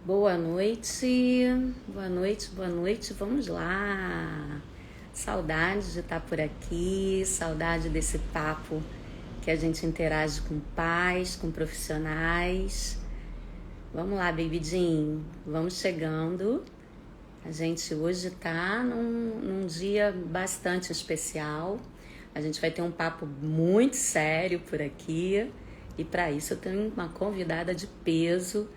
Boa noite, boa noite, vamos lá. Saudade de estar por aqui, saudade desse papo que a gente interage com pais, com profissionais. Vamos lá, Baby Jean, vamos chegando. A gente hoje tá num dia bastante especial. A gente vai ter um papo muito sério por aqui e para isso eu tenho uma convidada de peso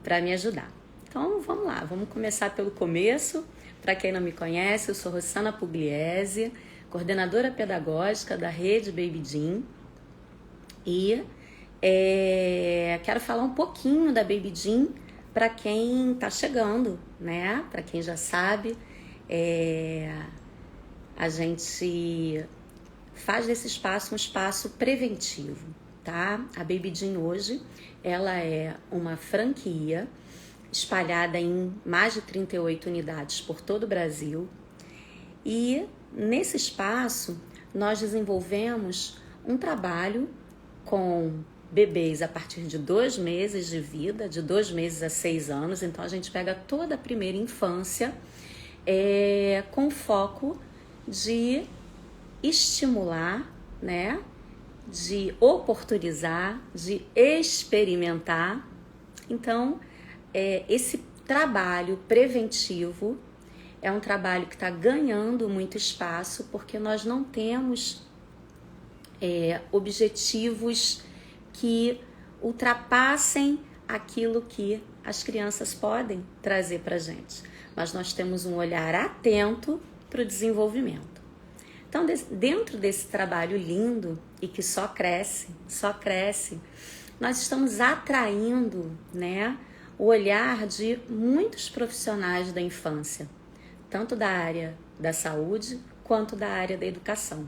para me ajudar. Então vamos lá, vamos começar pelo começo. Para quem não me conhece, eu sou Rossana Pugliese, coordenadora pedagógica da rede Baby Jean e quero falar um pouquinho da Baby Jean para quem está chegando, né? Para quem já sabe, a gente faz desse espaço um espaço preventivo, tá? A Baby Jean hoje, ela é uma franquia espalhada em mais de 38 unidades por todo o Brasil. E nesse espaço nós desenvolvemos um trabalho com bebês a partir de 2 meses de vida, de 2 meses a 6 anos. Então a gente pega toda a primeira infância com foco de estimular, né? De oportunizar, de experimentar. Então, esse trabalho preventivo é um trabalho que está ganhando muito espaço porque nós não temos objetivos que ultrapassem aquilo que as crianças podem trazer para a gente. Mas nós temos um olhar atento para o desenvolvimento. Então, dentro desse trabalho lindo e que só cresce, nós estamos atraindo, né, o olhar de muitos profissionais da infância, tanto da área da saúde quanto da área da educação.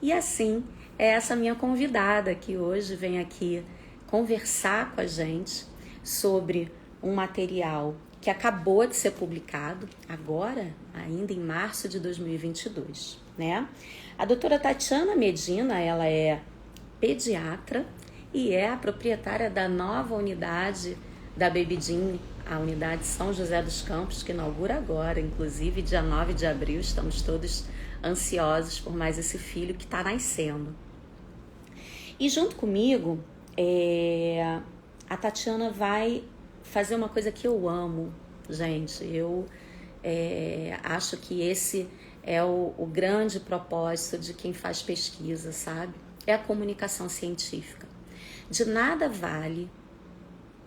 E assim, é essa minha convidada que hoje vem aqui conversar com a gente sobre um material que acabou de ser publicado agora, ainda em março de 2022, né? A doutora Tatiana Medina, ela é pediatra e é a proprietária da nova unidade da Baby Jean, a unidade São José dos Campos, que inaugura agora, inclusive dia 9 de abril, estamos todos ansiosos por mais esse filho que está nascendo. E junto comigo, a Tatiana vai fazer uma coisa que eu amo, gente. Eu acho que esse é o grande propósito de quem faz pesquisa, sabe? É a comunicação científica. De nada vale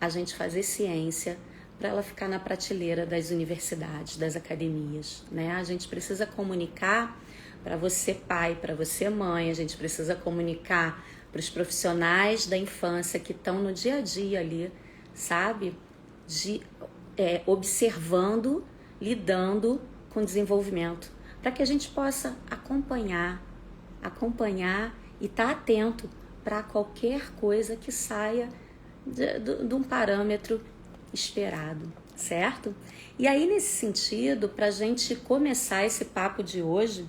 a gente fazer ciência para ela ficar na prateleira das universidades, das academias, né? A gente precisa comunicar para você pai, para você mãe, a gente precisa comunicar para os profissionais da infância que estão no dia a dia ali, sabe? Observando, lidando com o desenvolvimento, para que a gente possa acompanhar e estar atento para qualquer coisa que saia de um parâmetro esperado, certo? E aí, nesse sentido, para a gente começar esse papo de hoje,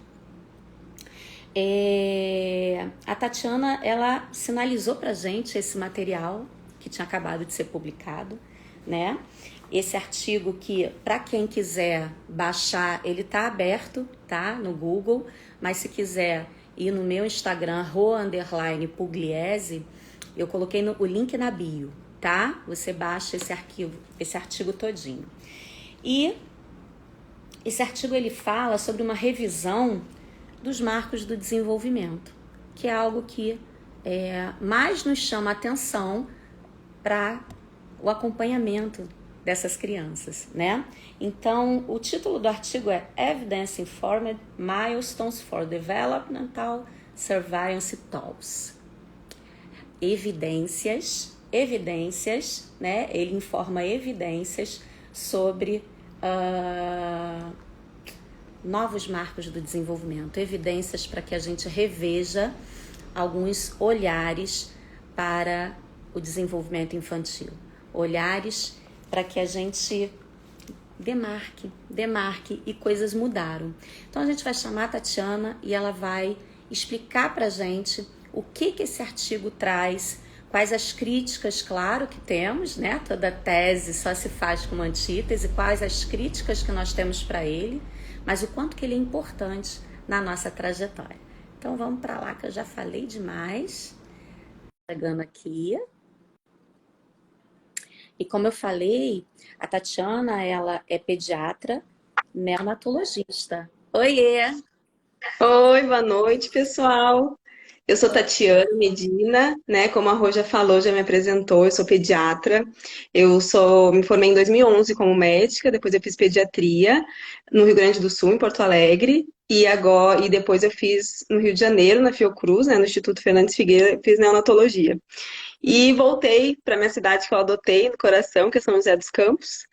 a Tatiana, ela sinalizou para a gente esse material que tinha acabado de ser publicado, né? Esse artigo que, para quem quiser baixar, ele está aberto, tá? No Google, mas se quiser ir no meu Instagram, @Pugliese, eu coloquei o link na bio, tá? Você baixa esse artigo todinho. E esse artigo, ele fala sobre uma revisão dos marcos do desenvolvimento, que é algo que mais nos chama a atenção para o acompanhamento dessas crianças, né? Então, o título do artigo é Evidence Informed Milestones for Developmental Surveillance Tools. Evidências, né? Ele informa evidências sobre novos marcos do desenvolvimento, evidências para que a gente reveja alguns olhares para o desenvolvimento infantil, olhares para que a gente demarque e coisas mudaram. Então a gente vai chamar a Tatiana e ela vai explicar para a gente o que esse artigo traz, quais as críticas, claro, que temos, né? Toda tese só se faz com uma antítese, quais as críticas que nós temos para ele, mas o quanto que ele é importante na nossa trajetória. Então vamos para lá que eu já falei demais. Chegando aqui. E como eu falei, a Tatiana, ela é pediatra neonatologista. Oiê! Oi, boa noite, pessoal. Eu sou Tatiana Medina, né? Como a Rô já falou, já me apresentou, eu sou pediatra. Me formei em 2011 como médica, depois eu fiz pediatria no Rio Grande do Sul, em Porto Alegre, e depois eu fiz no Rio de Janeiro, na Fiocruz, né, no Instituto Fernandes Figueira, fiz neonatologia. E voltei para minha cidade que eu adotei no coração, que é São José dos Campos,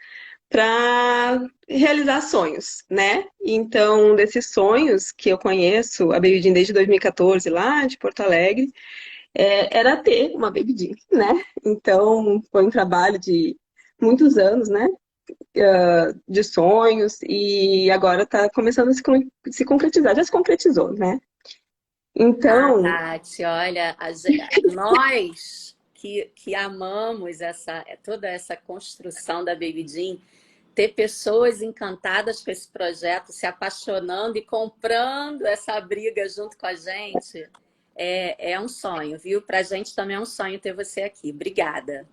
para realizar sonhos, né? Então, desses sonhos que eu conheço, a Baby Jean desde 2014, lá de Porto Alegre, era ter uma Baby Jean, né? Então, foi um trabalho de muitos anos, né? De sonhos, e agora está começando a se concretizar, já se concretizou, né? Ah, Então, Tati, olha, nós que amamos toda essa construção da Baby Jean, ter pessoas encantadas com esse projeto, se apaixonando e comprando essa briga junto com a gente, é um sonho, viu? Pra gente também é um sonho ter você aqui. Obrigada.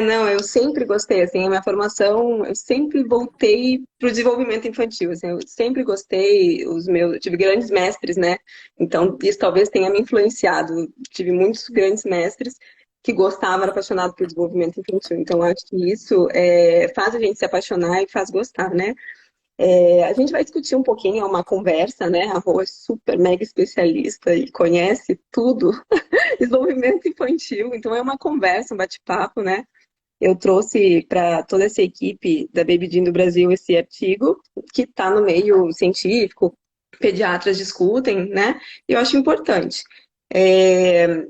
não, eu sempre gostei, assim, a minha formação, eu sempre voltei para o desenvolvimento infantil, assim, eu sempre gostei, eu tive grandes mestres, né, então isso talvez tenha me influenciado, tive muitos grandes mestres que gostavam, eram apaixonados pelo desenvolvimento infantil, então acho que isso faz a gente se apaixonar e faz gostar, né. A gente vai discutir um pouquinho, é uma conversa, né, a Rô é super mega especialista e conhece tudo, desenvolvimento infantil, então é uma conversa, um bate-papo, né. Eu trouxe para toda essa equipe da Baby Jean do Brasil esse artigo, que está no meio científico, pediatras discutem, né? E eu acho importante. É,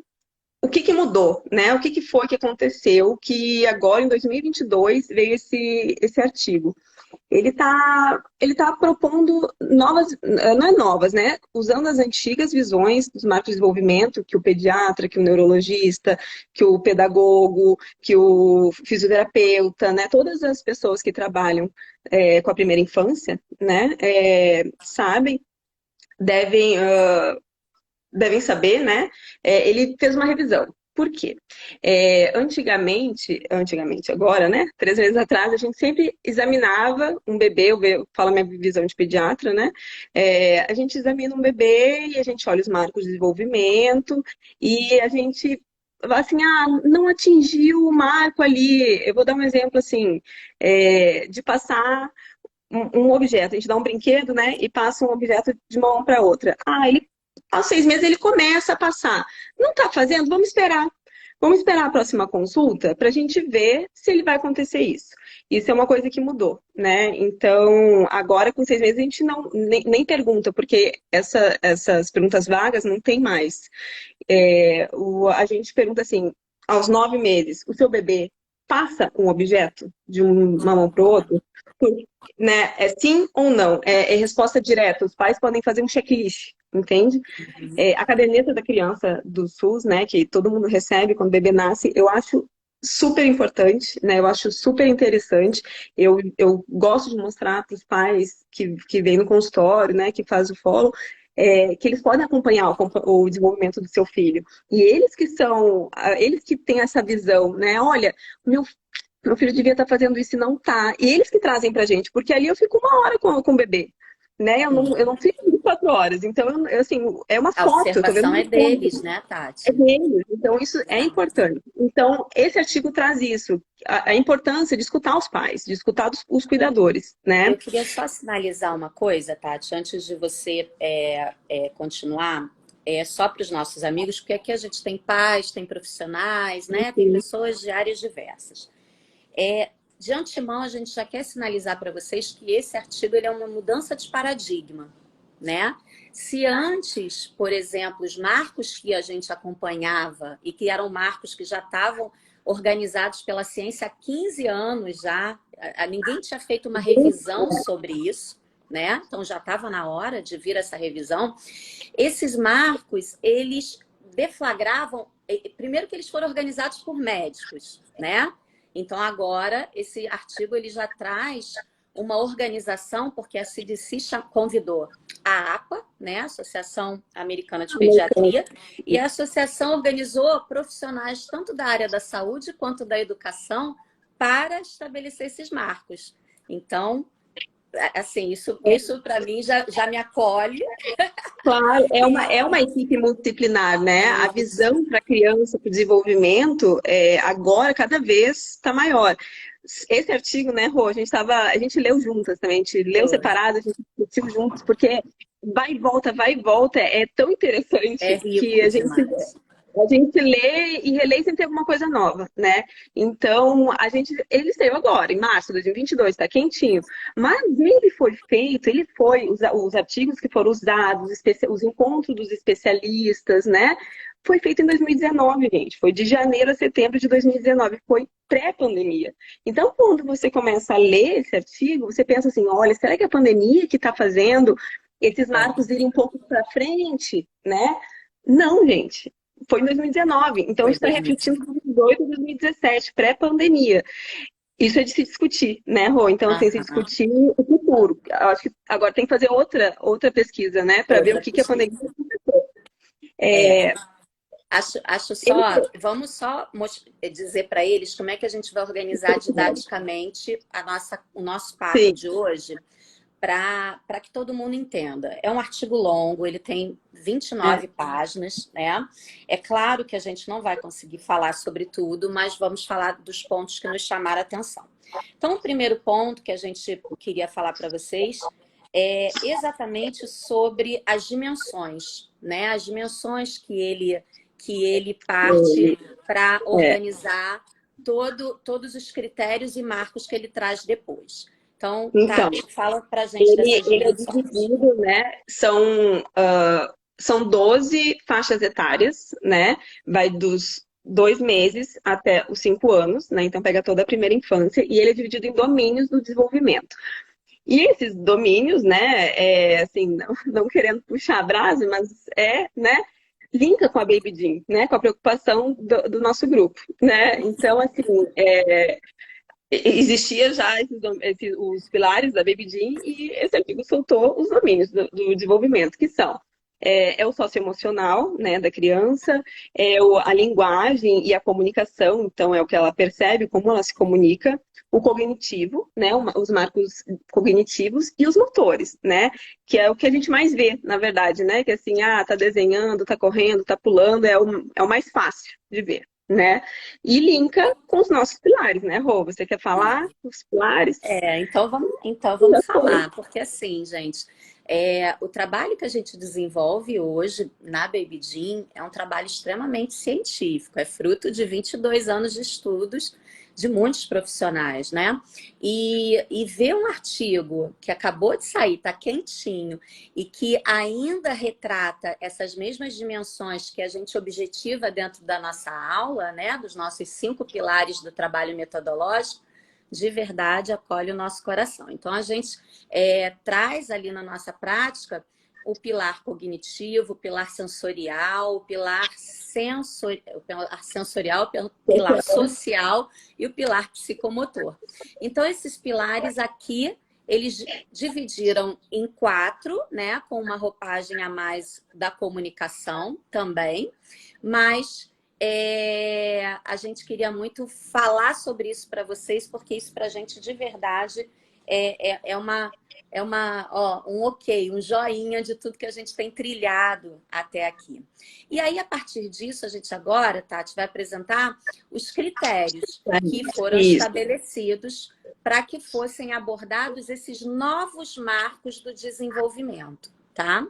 o que mudou, né? O que foi que aconteceu que agora, em 2022, veio esse artigo? Ele tá propondo novas, não é novas, né? Usando as antigas visões dos marcos de desenvolvimento, que o pediatra, que o neurologista, que o pedagogo, que o fisioterapeuta, né? Todas as pessoas que trabalham com a primeira infância, né? Sabem, devem, devem saber, né? Ele fez uma revisão. Por quê? Antigamente, agora, né? 3 meses atrás, a gente sempre examinava um bebê, eu falo a minha visão de pediatra, né? A gente examina um bebê e a gente olha os marcos de desenvolvimento e a gente fala assim, não atingiu o marco ali. Eu vou dar um exemplo assim, de passar um objeto, a gente dá um brinquedo, né? E passa um objeto de uma mão para outra. Ele aos 6 meses ele começa a passar. Não está fazendo? Vamos esperar. Vamos esperar a próxima consulta para a gente ver se ele vai acontecer isso. Isso é uma coisa que mudou, né? Então, agora com 6 meses a gente nem pergunta, porque essas perguntas vagas não tem mais. A gente pergunta assim, aos 9 meses, o seu bebê passa um objeto de uma mão para o outro? Né? É sim ou não? É resposta direta. Os pais podem fazer um checklist, entende? A caderneta da criança do SUS, né, que todo mundo recebe quando o bebê nasce, eu acho super importante, né? Eu acho super interessante. Eu gosto de mostrar para os pais que vêm no consultório, né, que faz o follow, que eles podem acompanhar o desenvolvimento do seu filho. E eles que têm essa visão, né? Olha, meu filho devia estar fazendo isso e não tá. E eles que trazem pra gente, porque ali eu fico 1 hora com o bebê, né? Eu não fico 24 horas. Então, assim, é uma A foto, eu tô vendo observação uma é foto. deles, né, É Tati? deles. Então, isso é Exato. importante. Então, esse artigo traz isso, a importância de escutar os pais, de escutar os cuidadores, né? Eu queria só sinalizar uma coisa, Tati, antes de você continuar, só para os nossos amigos, porque aqui a gente tem pais, tem profissionais, né? Tem Enfim, pessoas de áreas diversas. De antemão, a gente já quer sinalizar para vocês que esse artigo ele é uma mudança de paradigma, né? Se antes, por exemplo, os marcos que a gente acompanhava e que eram marcos que já estavam organizados pela ciência há 15 anos já, ninguém tinha feito uma revisão sobre isso, né? Então já estava na hora de vir essa revisão. Esses marcos, eles deflagravam primeiro que eles foram organizados por médicos, né? Então agora esse artigo ele já traz uma organização, porque a CDC convidou a APA, né, Associação Americana de Pediatria, e a associação organizou profissionais tanto da área da saúde quanto da educação para estabelecer esses marcos. Então, assim, isso para mim já me acolhe. Claro, é uma equipe multidisciplinar, né? A visão para a criança, para o desenvolvimento, agora cada vez está maior. Esse artigo, né, Rô, a gente leu juntas também, a gente leu separado, a gente discutiu juntos, porque vai e volta, é tão interessante É rico que demais. a gente lê e relê sempre tem alguma coisa nova, né? Então, ele saiu agora, em março de 2022, está quentinho. Mas os artigos que foram usados, os encontros dos especialistas, né? Foi feito em 2019, gente. Foi de janeiro a setembro de 2019. Foi pré-pandemia. Então, quando você começa a ler esse artigo, você pensa assim, olha, será que a pandemia que está fazendo esses marcos irem um pouco para frente, né? Não, gente. Foi em 2019. Então, a gente está refletindo 2018 e 2017, pré-pandemia. Isso é de se discutir, né, Rô? Então, assim, se discutir o futuro. Eu acho que agora tem que fazer outra pesquisa, né, para ver o que a pandemia aconteceu. Acho só, vamos só dizer para eles como é que a gente vai organizar didaticamente o nosso papo Sim. de hoje, para que todo mundo entenda. É um artigo longo, ele tem 29 páginas, né? É claro que a gente não vai conseguir falar sobre tudo, mas vamos falar dos pontos que nos chamaram a atenção. Então, o primeiro ponto que a gente queria falar para vocês é exatamente sobre as dimensões, né? As dimensões que ele parte para organizar todos os critérios e marcos que ele traz depois. Então, Tati, fala pra gente dessas dimensões. Ele é dividido, né? São 12 faixas etárias, né? Vai dos 2 meses até os 5 anos, né? Então pega toda a primeira infância e ele é dividido em domínios do desenvolvimento. E esses domínios, né? Assim, não querendo puxar a brasa, mas né? Linka com a Baby Jean, né? Com a preocupação do nosso grupo, né? Então, assim, existia já os pilares da Baby Jean e esse artigo soltou os domínios do desenvolvimento, que são o socioemocional, né, da criança, a linguagem e a comunicação, então é o que ela percebe, como ela se comunica, o cognitivo, né, os marcos cognitivos e os motores, né, que é o que a gente mais vê, na verdade, né, que assim, tá desenhando, tá correndo, tá pulando, é o mais fácil de ver. Né? E linka com os nossos pilares, né, Rô? Você quer falar os pilares? Então vamos falar, porque assim, gente, o trabalho que a gente desenvolve hoje na Baby Jean é um trabalho extremamente científico, é fruto de 22 anos de estudos de muitos profissionais, né? E ver um artigo que acabou de sair, tá quentinho, e que ainda retrata essas mesmas dimensões que a gente objetiva dentro da nossa aula, né? Dos nossos 5 pilares do trabalho metodológico, de verdade acolhe o nosso coração. Então, a gente traz ali na nossa prática o pilar cognitivo, o pilar sensorial, o pilar sensorial, o pilar social e o pilar psicomotor. Então, esses pilares aqui, eles dividiram em 4, né, com uma roupagem a mais da comunicação também, mas a gente queria muito falar sobre isso para vocês, porque isso para a gente de verdade um ok, um joinha de tudo que a gente tem trilhado até aqui. E aí, a partir disso, a gente agora, Tati, vai apresentar os critérios que foram estabelecidos para que fossem abordados esses novos marcos do desenvolvimento, tá?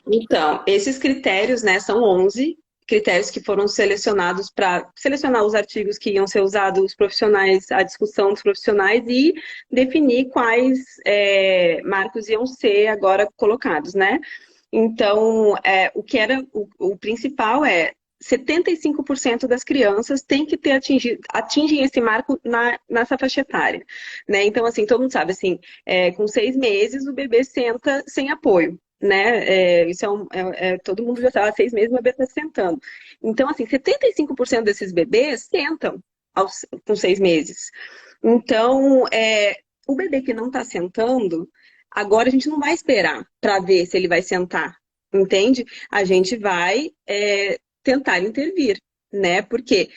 Então, esses critérios, né, são 11 critérios que foram selecionados para selecionar os artigos que iam ser usados os profissionais, a discussão dos profissionais e definir quais marcos iam ser agora colocados, né? Então, o principal 75% das crianças têm que atingem esse marco nessa faixa etária, né? Então, assim, todo mundo sabe, assim, com 6 meses o bebê senta sem apoio, né? Isso todo mundo já sabe, há 6 meses o bebê está sentando. Então, assim, 75% desses bebês sentam com 6 meses. Então, o bebê que não está sentando, agora a gente não vai esperar para ver se ele vai sentar, entende? A gente vai tentar intervir, né? Porque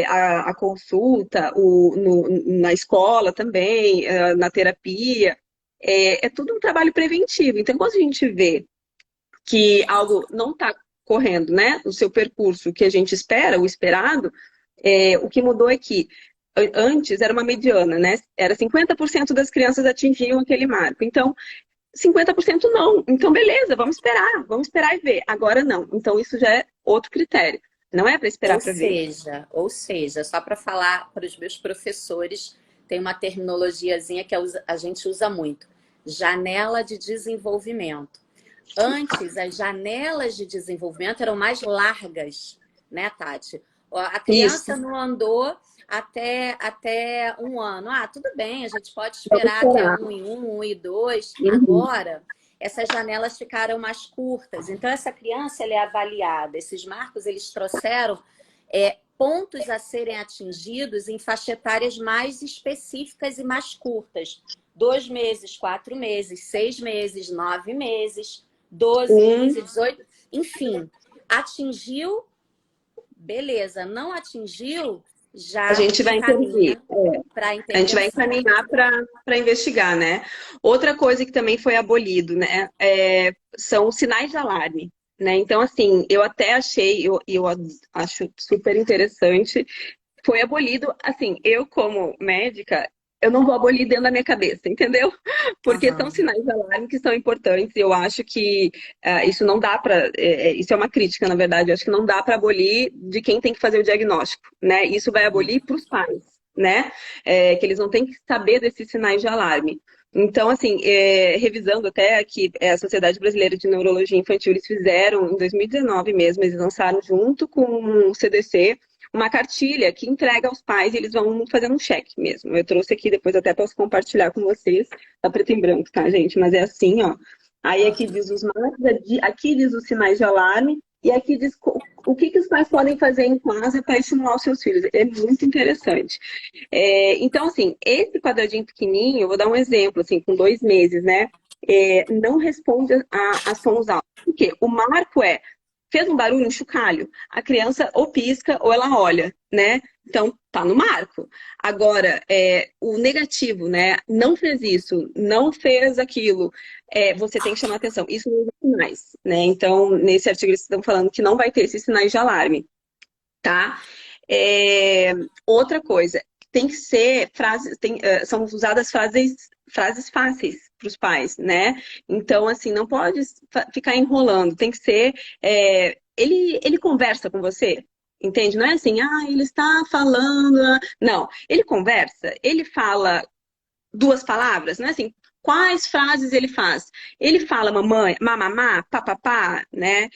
a consulta, na escola também, na terapia, é tudo um trabalho preventivo. Então, quando a gente vê que algo não está correndo, né, o seu percurso que a gente espera, o esperado, o que mudou é que antes era uma mediana, né? Era 50% das crianças atingiam aquele marco. Então, 50% não. Então, beleza, vamos esperar e ver. Agora não. Então, isso já é outro critério. Não é para esperar para ver. Ou seja, só para falar para os meus professores, tem uma terminologiazinha que a gente usa muito. Janela de desenvolvimento. Antes, as janelas de desenvolvimento eram mais largas, né, Tati? A Isso. criança não andou até 1 ano. Ah, tudo bem, a gente pode Vamos esperar até esperar. 1 em 1, 1 e 2. Uhum. Agora, essas janelas ficaram mais curtas. Então, essa criança ela é avaliada. Esses marcos, eles trouxeram pontos a serem atingidos em faixa etárias mais específicas e mais curtas. 2 meses, 4 meses, 6 meses, 9 meses, 12, 15, 18, enfim, atingiu, beleza, não atingiu, A já gente vai intervir. encaminha para A gente vai intervenção. encaminhar para investigar, né? Outra coisa que também foi abolido, né? São os sinais de alarme. Né? Então, assim, eu até achei, eu acho super interessante, foi abolido, assim, eu como médica, eu não vou abolir dentro da minha cabeça, entendeu? Porque são Aham. sinais de alarme que são importantes e eu acho que isso não dá para, isso é uma crítica, na verdade, eu acho que não dá para abolir de quem tem que fazer o diagnóstico, né? Isso vai abolir para os pais, né? Que eles não têm que saber desses sinais de alarme. Então, assim, revisando até aqui, a Sociedade Brasileira de Neurologia Infantil, eles fizeram, em 2019 mesmo, eles lançaram junto com o CDC, uma cartilha que entrega aos pais e eles vão fazendo um check mesmo. Eu trouxe aqui, depois até posso compartilhar com vocês. Tá preto e branco, tá, gente? Mas é assim, ó. Aí aqui diz os marcos, aqui diz os sinais de alarme e aqui diz o que os pais podem fazer em casa para estimular os seus filhos. É muito interessante. Então, assim, esse quadradinho pequenininho, eu vou dar um exemplo, assim, com 2 meses, né? Não responde a sons altos. Por quê? O marco fez um barulho, um chocalho, a criança ou pisca ou ela olha, né? Então, tá no marco. Agora, o negativo, né? Não fez isso, não fez aquilo, você tem que chamar atenção. Isso não existe mais, né? Então, nesse artigo eles estão falando que não vai ter esses sinais de alarme, tá? Outra coisa, tem que ser frases, são usadas frases fáceis para os pais, né? Então, assim, não pode ficar enrolando, tem que ser. Ele conversa com você, entende? Não é assim, ele está falando. Não, ele conversa, ele fala 2 palavras, não é assim. Quais frases ele faz? Ele fala mamãe, mamamá, papapá, né?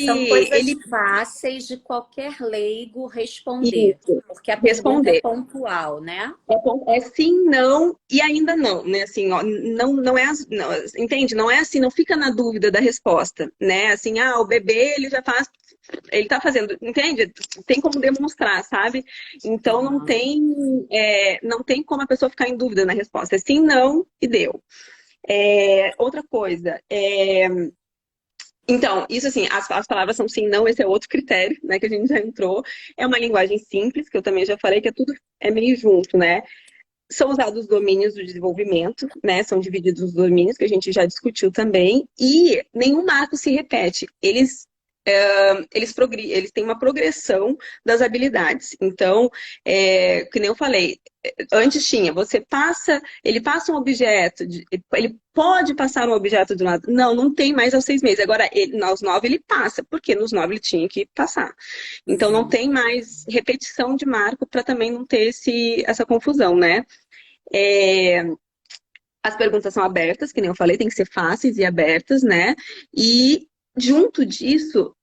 São Ele, coisas ele fáceis de qualquer leigo responder, isso, porque a pergunta é responder. pontual, né? É sim, não e ainda não, né? Assim, ó, não é, não, entende? Não é assim, não fica na dúvida da resposta, né? Assim, o bebê ele já faz, ele tá fazendo, entende? Tem como demonstrar, sabe? Então Aham. não tem como a pessoa ficar em dúvida na resposta. É sim, não e deu. Outra coisa, então, isso assim, as palavras são sim, não, esse é outro critério, né, que a gente já entrou. É uma linguagem simples, que eu também já falei, que tudo é meio junto, né? São usados os domínios do desenvolvimento, né? São divididos os domínios, que a gente já discutiu também, e nenhum marco se repete. Eles têm uma progressão das habilidades. Então, que nem eu falei, antes tinha, ele passa um objeto, ele pode passar um objeto de um lado. Não, não tem mais aos 6 meses. Agora, aos 9 ele passa, porque nos 9 ele tinha que passar. Então, não Uhum. tem mais repetição de marco para também não ter essa confusão, né? É, as perguntas são abertas, que nem eu falei, tem que ser fáceis e abertas, né? E junto disso,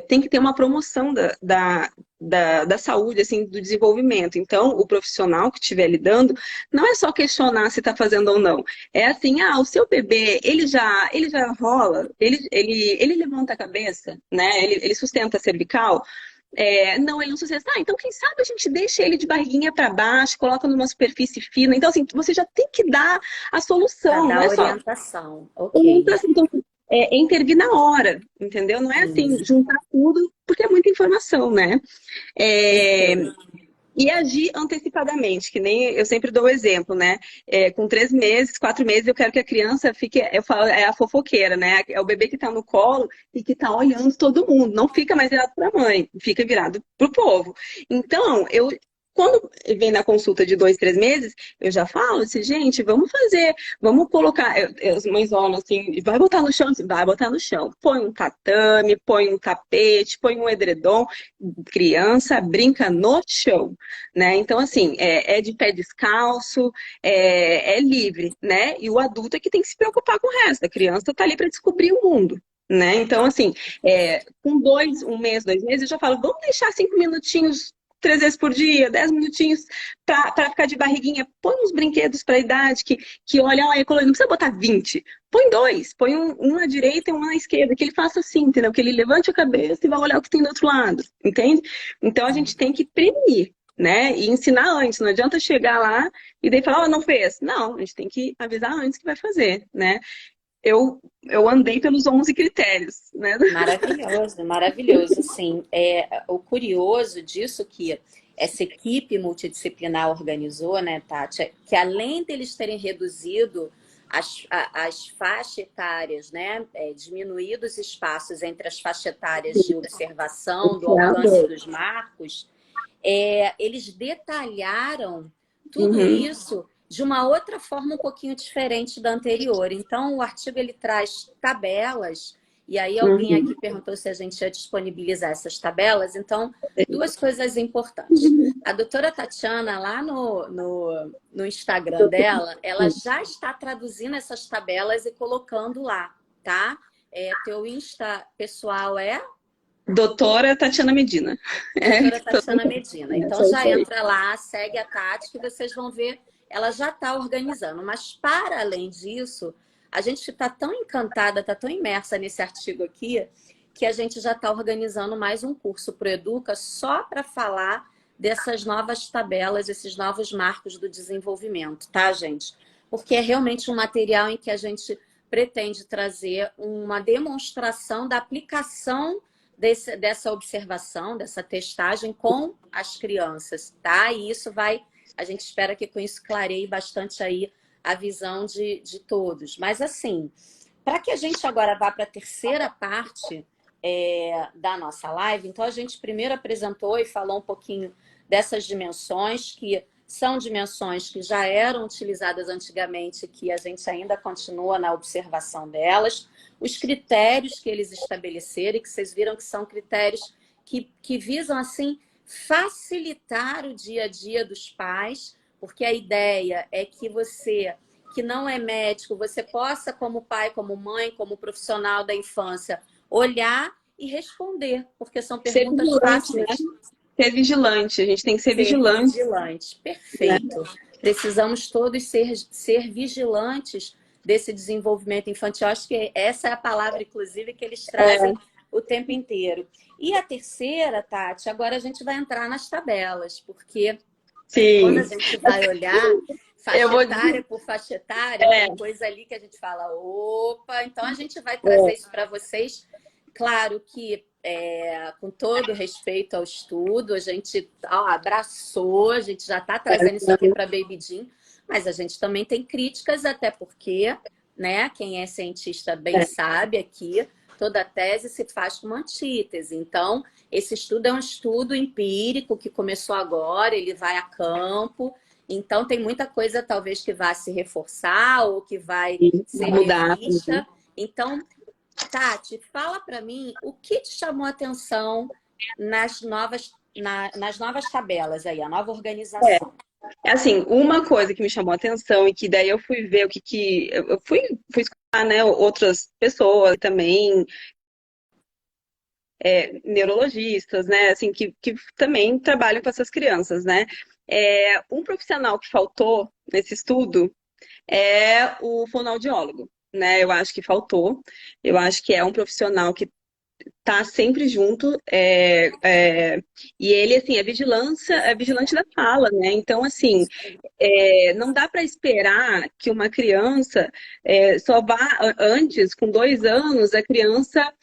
tem que ter uma promoção da saúde, assim, do desenvolvimento. Então, o profissional que estiver lidando, não é só questionar se está fazendo ou não. É assim, o seu bebê, ele já rola, ele levanta a cabeça, né? Ele sustenta a cervical. Não, ele não sustenta. Então quem sabe a gente deixa ele de barriguinha para baixo, coloca numa superfície fina. Então, assim, você já tem que dar a Para solução, não dar é só orientação, ok. orientação. Então, intervir na hora, entendeu? Não é assim, Sim, juntar tudo, porque é muita informação, né? É, perfeito. e agir antecipadamente, que nem eu sempre dou o exemplo, né? Com 3 meses, 4 meses, eu quero que a criança fique, eu falo, é a fofoqueira, né? É o bebê que está no colo e que está olhando todo mundo. Não fica mais virado para a mãe, fica virado para o povo. Então, quando vem na consulta de 2, 3 meses, eu já falo assim, gente, vamos fazer, vamos colocar. As mães olham assim, vai botar no chão? Vai botar no chão. Põe um tatame, põe um tapete, põe um edredom. Criança brinca no chão, né? Então, assim, é de pé descalço, é livre, né? E o adulto é que tem que se preocupar com o resto. A criança está ali para descobrir o mundo. Né? Então, assim, com 1 mês, 2 meses, eu já falo, vamos deixar 5 minutinhos 3 vezes por dia, 10 minutinhos para ficar de barriguinha. Põe uns brinquedos para a idade que olha, olha, não precisa botar 20. Põe dois, põe um à direita e um à esquerda, que ele faça assim, entendeu? Que ele levante a cabeça e vá olhar o que tem do outro lado, entende? Então a gente tem que prevenir, né? E ensinar antes. Não adianta chegar lá e daí falar, não fez. Não, a gente tem que avisar antes que vai fazer, né? Eu andei pelos 11 critérios, né? Maravilhoso, maravilhoso, sim. O curioso disso que essa equipe multidisciplinar organizou, né, Tati, que além deles terem reduzido as faixas etárias, né, diminuído os espaços entre as faixas etárias de observação, do alcance dos marcos, eles detalharam tudo Uhum. isso de uma outra forma um pouquinho diferente da anterior. Então, o artigo ele traz tabelas, e aí alguém aqui Uhum. perguntou se a gente ia disponibilizar essas tabelas. Então, duas coisas importantes. A doutora Tatiana, lá no Instagram dela, ela já está traduzindo essas tabelas e colocando lá, tá? Teu Insta pessoal é Doutora Tatiana Medina. doutora Todo Tatiana Medina. mundo Então conhece, é já isso aí. entra lá, segue a Tati, que vocês vão ver, ela já está organizando. Mas para além disso, a gente está tão encantada, está tão imersa nesse artigo aqui, que a gente já está organizando mais um curso para o Educa só para falar dessas novas tabelas, esses novos marcos do desenvolvimento, tá, gente? Porque é realmente um material em que a gente pretende trazer uma demonstração da aplicação dessa observação, dessa testagem com as crianças, tá? E isso vai, a gente espera que com isso clareie bastante aí a visão de todos. Mas assim, para que a gente agora vá para a terceira parte da nossa live, então a gente primeiro apresentou e falou um pouquinho dessas dimensões que são dimensões que já eram utilizadas antigamente, que a gente ainda continua na observação delas, os critérios que eles estabeleceram, e que vocês viram que são critérios que visam, assim, facilitar o dia a dia dos pais, porque a ideia é que você, que não é médico, você possa, como pai, como mãe, como profissional da infância, olhar e responder, porque são Ser perguntas vigilante, né? fáceis. Ser vigilante. A gente tem que ser Ser vigilante, vigilante, né? perfeito. Precisamos todos ser vigilantes desse desenvolvimento infantil. Acho que essa é a palavra, inclusive, que eles trazem É, o tempo inteiro. E a terceira, Tati, agora a gente vai entrar nas tabelas, porque quando a sim. gente vai olhar Eu faixa vou etária dizer. por faixa etária, É, tem coisa ali que a gente fala, opa, então a gente vai trazer é, isso para vocês. Claro que, com todo respeito ao estudo, a gente abraçou, a gente já está trazendo isso aqui para Baby Jean, mas a gente também tem críticas, até porque, né, quem é cientista bem é, sabe aqui, toda tese se faz com uma antítese. Então, esse estudo é um estudo empírico que começou agora, ele vai a campo, então tem muita coisa talvez que vá se reforçar ou que vai sim, ser mudar. revista. Então, Tati, fala para mim o que te chamou a atenção nas novas tabelas aí, a nova É, organização. assim, uma coisa que me chamou a atenção e que daí eu fui ver o que eu fui escutar, né, outras pessoas também neurologistas, né, assim, que também trabalham com essas crianças, né. Um profissional que faltou nesse estudo é o fonoaudiólogo, né, eu acho que faltou, eu acho que é um profissional que tá sempre junto, e ele, assim, é vigilante da fala, né? Então, assim, não dá para esperar que uma criança só vá antes, com 2 anos, a criança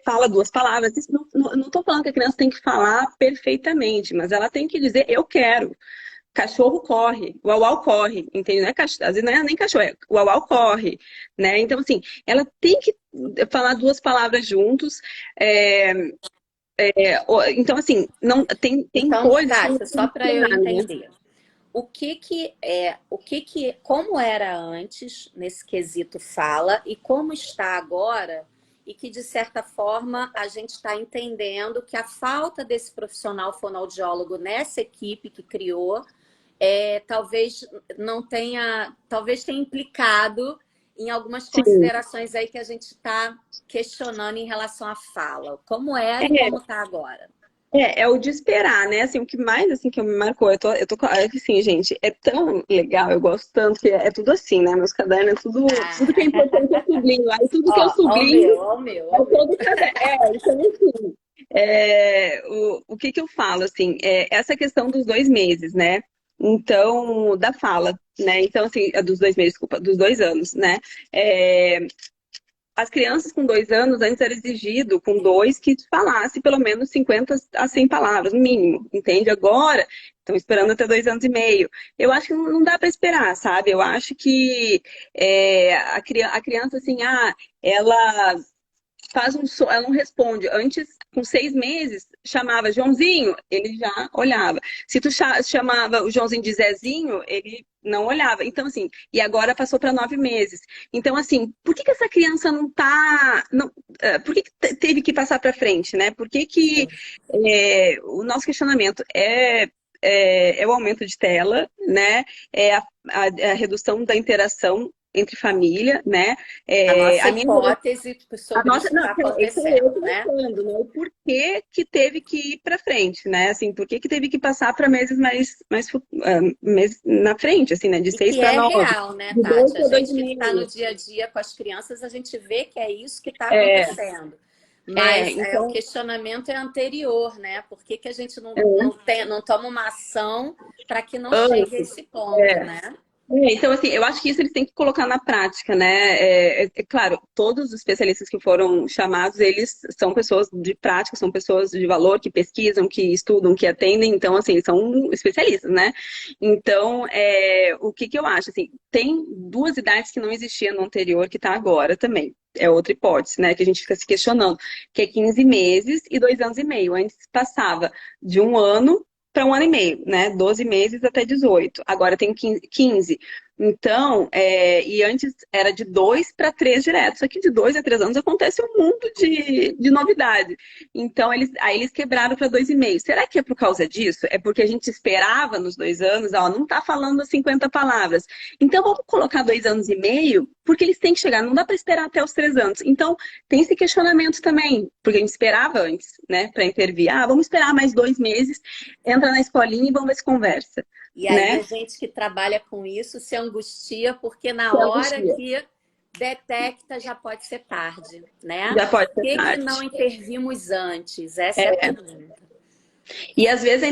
fala duas palavras. Isso não tô falando que a criança tem que falar perfeitamente, mas ela tem que dizer eu quero. Cachorro corre, o uau corre, entende? Não é às vezes não é nem cachorro, é o uau corre, né? Então, assim, ela tem que falar duas palavras juntos. é, então, assim, não tem Então, coisas que não Tássia, tem só que para eu esperar, né? entender, como era antes nesse quesito fala e como está agora, e que de certa forma a gente está entendendo que a falta desse profissional fonoaudiólogo nessa equipe que criou talvez não tenha, talvez tenha implicado em algumas Sim. considerações aí que a gente está questionando em relação à fala, como era e É, como está agora. é o de esperar, né? Assim, o que mais assim que me marcou, assim, gente, é tão legal, eu gosto tanto que é tudo assim, né? Meus cadernos é tudo que é Ah, importante eu sublinho, aí tudo que eu ó o sublinho meu, ó o meu, é ó o meu. todo caderno. Então assim, o que que eu falo, assim, essa questão dos 2 meses, né? Então, da fala, né? Então, assim, dos 2 meses, desculpa, dos 2 anos, né? É, as crianças com 2 anos, antes era exigido, com dois, que falasse pelo menos 50 a 100 palavras, no mínimo, entende? Agora, estão esperando até 2 anos e meio. Eu acho que não dá para esperar, sabe? Eu acho que a criança, assim, ela faz um som, ela não responde. Antes, com 6 meses, chamava Joãozinho, ele já olhava. Se tu chamava o Joãozinho de Zezinho, ele não olhava. Então, assim, e agora passou para 9 meses. Então, assim, por que que essa criança não tá. Não, por que que teve que passar para frente, né? Por que que Sim. o nosso questionamento é o aumento de tela, né? É a redução da interação entre família, né? A nossa A minha hipótese a sobre nossa, isso que não, está esse é eu acontecendo, né? colocando, né? O porquê que teve que ir para frente, né? Assim, por que que teve que passar para meses meses na frente, assim, né? De E seis que para é nove, real, né, de dois Tati? A para dois gente e que está no meio. dia a dia com as crianças, a gente vê que é isso que está É, acontecendo. Mas o então, questionamento é anterior, né? Por que, que a gente é, não toma uma ação para que não chegue a antes. esse ponto, É. né? Então, assim, eu acho que isso eles têm que colocar na prática, né? Claro, todos os especialistas que foram chamados, eles são pessoas de prática, são pessoas de valor, que pesquisam, que estudam, que atendem, então, assim, são especialistas, né? Então, o que que eu acho? Assim, tem duas idades que não existiam no anterior, que está agora também. É outra hipótese, né? Que a gente fica se questionando, que é 15 meses e 2 anos e meio. Antes passava de 1 ano para 1 ano e meio, né? 12 meses até 18. Agora tem 15. Então, e antes era de 2 para 3 direto. Só que de 2 a 3 anos acontece um mundo de novidade. Então, aí eles quebraram para 2 e meio. Será que é por causa disso? É porque a gente esperava nos 2 anos, ó, não tá falando 50 palavras. Então, vamos colocar 2 anos e meio, porque eles têm que chegar, não dá para esperar até os 3 anos. Então, tem esse questionamento também, porque a gente esperava antes, né, para intervir. Vamos esperar mais 2 meses, entra na escolinha e vamos ver se conversa, E aí né? a gente que trabalha com isso se angustia, porque na Se hora angustia. que detecta já pode ser tarde, né? Já pode Por ser que não tarde. intervimos antes? Essa é a pergunta. E às vezes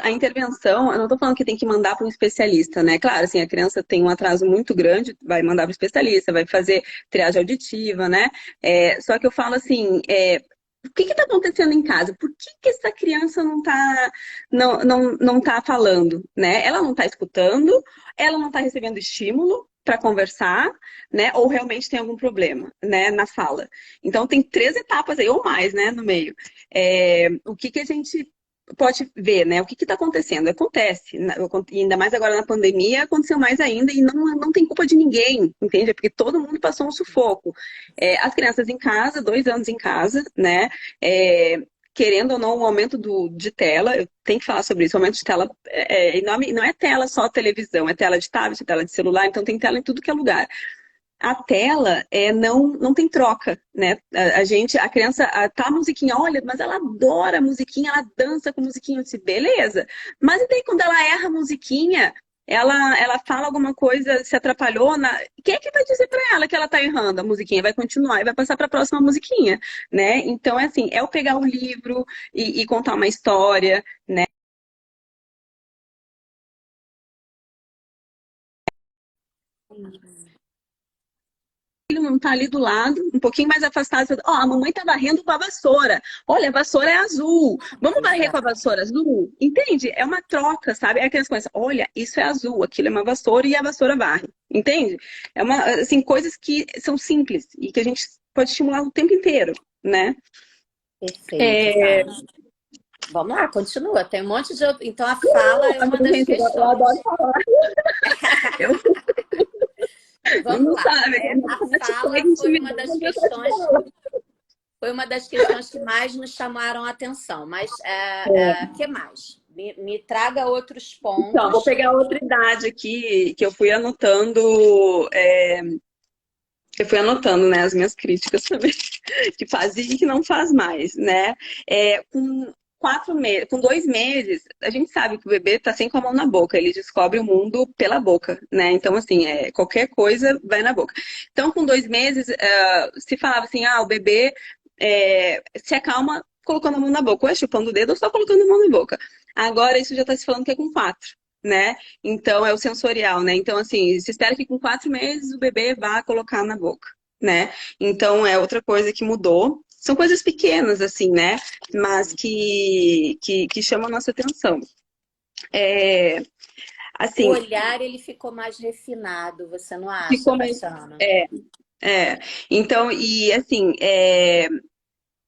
a intervenção, eu não estou falando que tem que mandar para um especialista, né? Claro, assim, a criança tem um atraso muito grande, vai mandar para o especialista, vai fazer triagem auditiva, né? Só que eu falo assim, o que está acontecendo em casa? Por que que essa criança não tá falando, né? Ela não está escutando, ela não está recebendo estímulo para conversar, né? Ou realmente tem algum problema, né, na fala. Então tem 3 etapas aí ou mais, né, no meio. O que que a gente pode ver, né? O que está acontecendo? Acontece, e ainda mais agora na pandemia, aconteceu mais ainda e não tem culpa de ninguém, entende? É porque todo mundo passou um sufoco. As crianças em casa, 2 anos em casa, né? Querendo ou não, um aumento de tela, eu tenho que falar sobre isso, o aumento de tela enorme, não é tela só televisão, é tela de tablet, é tela de celular, então tem tela em tudo que é lugar. a tela não tem troca, né? A criança, tá a musiquinha, olha, mas ela adora a musiquinha, ela dança com a musiquinha. Eu disse, beleza. Mas e daí quando ela erra a musiquinha, ela fala alguma coisa, se atrapalhou, quem é que vai dizer pra ela que ela tá errando? A musiquinha vai continuar e vai passar pra próxima musiquinha, né? Então, é assim, é eu pegar o livro e contar uma história, né? Filho não tá ali do lado, um pouquinho mais afastado, você fala, ó, a mamãe tá varrendo com a vassoura. Olha, a vassoura é azul. Vamos varrer com a Exato. vassoura azul? Entende? É uma troca, sabe? Aí a criança começa, olha, isso é azul, aquilo é uma vassoura e a vassoura varre. Entende? É uma, assim, coisas que são simples e que a gente pode estimular o tempo inteiro, né? Perfeito, É... Tati. Vamos lá, continua. Tem um monte de. Então, a fala é uma das Gente, eu adoro questões. falar. Eu Vamos não lá. sabe, É, a a Tati fala pega foi uma das intimidade, eu tô questões, falando. foi uma das questões que mais nos chamaram a atenção. Mas que mais? Me traga outros Então, vou pontos. pegar outra idade aqui que eu fui anotando. Eu fui anotando, né, as minhas críticas também, que fazia e que não faz mais, né? Com 4 meses, com 2 meses, a gente sabe que o bebê tá sempre com a mão na boca, ele descobre o mundo pela boca, né? Então, assim, qualquer coisa vai na boca. Então, com 2 meses, se falava assim, o bebê se acalma colocando a mão na boca, ou é chupando o dedo ou só colocando a mão na boca. Agora, isso já tá se falando que é com 4. Né? Então, é o sensorial, né? Então, assim, se espera que com 4 meses o bebê vá colocar na boca, né? Então, é outra coisa que mudou. São coisas pequenas, assim, né? Mas que chamam a nossa atenção. É, O assim, olhar ele ficou mais refinado, você não acha, ficou mais. Tatiana? É, é. Então, e assim,